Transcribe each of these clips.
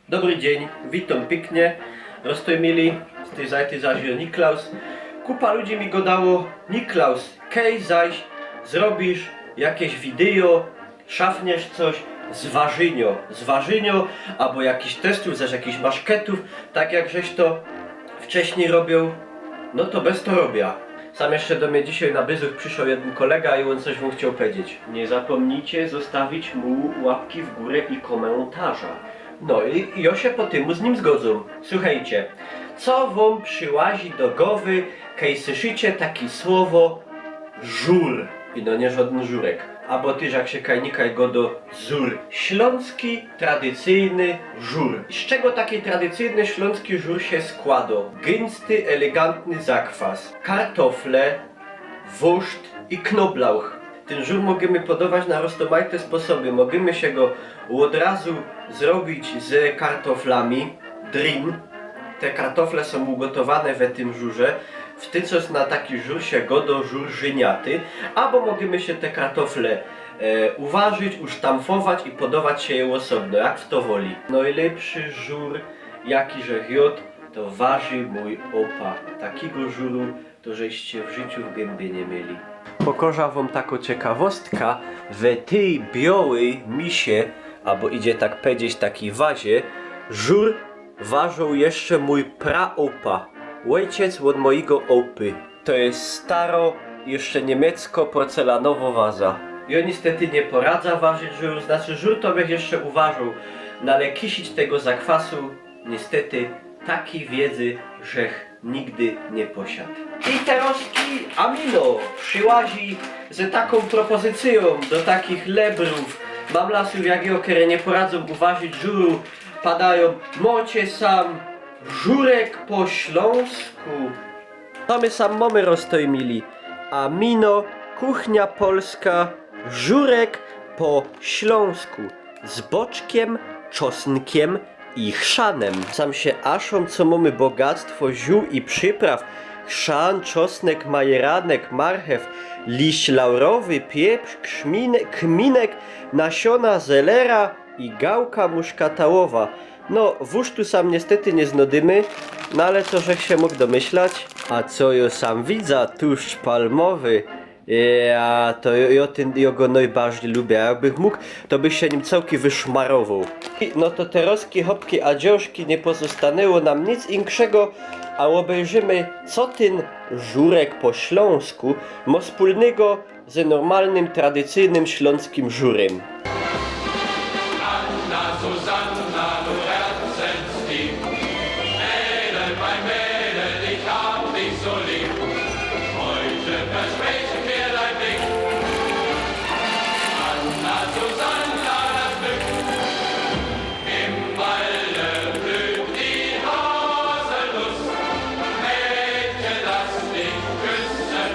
Dobry dzień, witam pięknie. Rozstojmili z tej zajty zažił Niklaus. Kupa ludzi mi go dało. Niklaus, kej zaś zrobisz jakieś wideo, szafniesz coś z warzynio, albo jakiś testów, zaś jakichś maszketów, tak jak żeś to wcześniej robił, no to bez to robię. Sam jeszcze do mnie dzisiaj na byzuch przyszedł jeden kolega i on coś wam chciał powiedzieć. Nie zapomnijcie zostawić mu łapki w górę i komentarza. No i ja się po tym z nim zgodzę. Słuchajcie, co wam przyłazi do głowy, kiedy słyszycie takie słowo żur? I no nie żaden żurek. Albo też jak się kajnikaj go do żur. Śląski tradycyjny żur. Z czego taki tradycyjny śląski żur się składa? Gęsty, elegantny zakwas, kartofle, wóżd i knoblauch. Ten żur możemy podawać na rozmaite sposoby. Możemy się go od razu zrobić z kartoflami, drin. Te kartofle są ugotowane w tym żurze. W tym czas na taki żur się godo żur żyniaty. Albo możemy się te kartofle uważyć, usztamfować i podawać się je osobno, jak w to woli. Najlepszy żur, jaki że jod, to waży mój opa. Takiego żuru to żeście w życiu w gębie nie mieli. Pokorza wam taką ciekawostka, w tej białej misie, albo idzie tak powiedzieć takiej wazie, żur ważył jeszcze mój praopa, ojciec od mojego opy. To jest staro, jeszcze niemiecko-porcelanowa waza. Ja niestety nie poradza ważyć żur, znaczy żur to bych jeszcze uważał, no ale kisić tego zakwasu, niestety takiej wiedzy, żech nigdy nie posiadł. I teraz Amino przyłazi z taką propozycją do takich lebrów. Mam lasów jak ja, które nie poradzą uważać żuru, padają mocie sam żurek po śląsku. Mamy sam mamy rozstojmili. Amino, kuchnia polska, żurek po śląsku z boczkiem, czosnkiem i chrzanem. Sam się aszą, co mamy bogactwo ziół i przypraw. Chrzan, czosnek, majeranek, marchew, liść laurowy, pieprz, kminek, nasiona zelera i gałka muszkatałowa. No, wóż tu sam niestety nie znodymy, no ale co żech się mógł domyślać? A co jo sam widza, tłuszcz palmowy. Ja to ja go najbardziej lubię, jakbym mógł, to by się nim całkiem wyszmarował. No to te roski, hopki, a dzioszki nie pozostanęło nam nic inkszego, a obejrzymy, co ten żurek po śląsku ma wspólnego z normalnym, tradycyjnym śląskim żurem. Anna, Susanna, du Herzenslieb, Mädel, mein Mädel, ich hab dich so lieb. Heute verspreche mir dein Blick. Anna, Susanna, das Glück. Im Walde blüht die Haselnuss. Mädchen, lass dich küssen.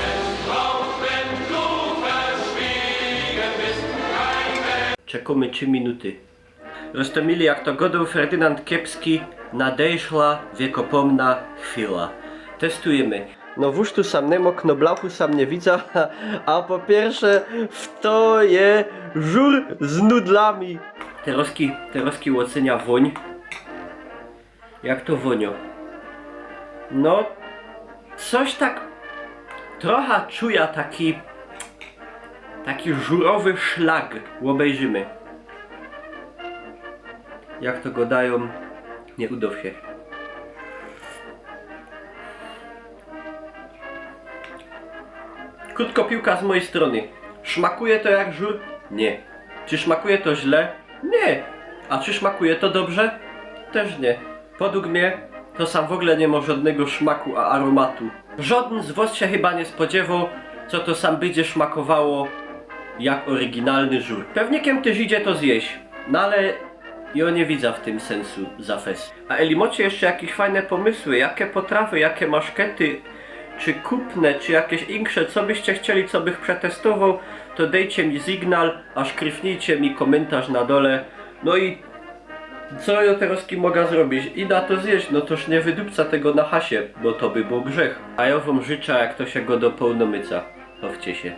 Es braucht, wenn du verschwiegen bist, kein Mensch. Czekamy 3 minuty. Roztomili, jak to godał Ferdynand Kiepski, nadejszła wiekopomna chwila. Testujemy. No wóż tu sam nemo, knoblauchu sam nie widzę, a po pierwsze w to je żur z nudlami. Teroski ocenia woń. Jak to wonio? No, coś tak trochę czuja taki żurowy szlag. Obejrzymy. Jak to go dają, nie uda się. Krótko piłka z mojej strony. Szmakuje to jak żur? Nie. Czy szmakuje to źle? Nie. A czy szmakuje to dobrze? Też nie. Według mnie to sam w ogóle nie ma żadnego szmaku, a aromatu. Żaden z was się chyba nie spodziewał, co to sam będzie szmakowało jak oryginalny żur. Pewnikiem też idzie to zjeść. No ale ja nie widzę w tym sensu za fest. A eli macie jeszcze jakieś fajne pomysły, jakie potrawy, jakie maszkety, czy kupne, czy jakieś insze, co byście chcieli, co bych przetestował, to dejcie mi sygnał, a szkryfnijcie mi komentarz na dole. No i co ja teraz mogę zrobić? I na to zjeść, no toż nie wydupca tego na hasie, bo to by był grzech. A ja wam życzę, jak to się go do pełnomyca. Chowcie się.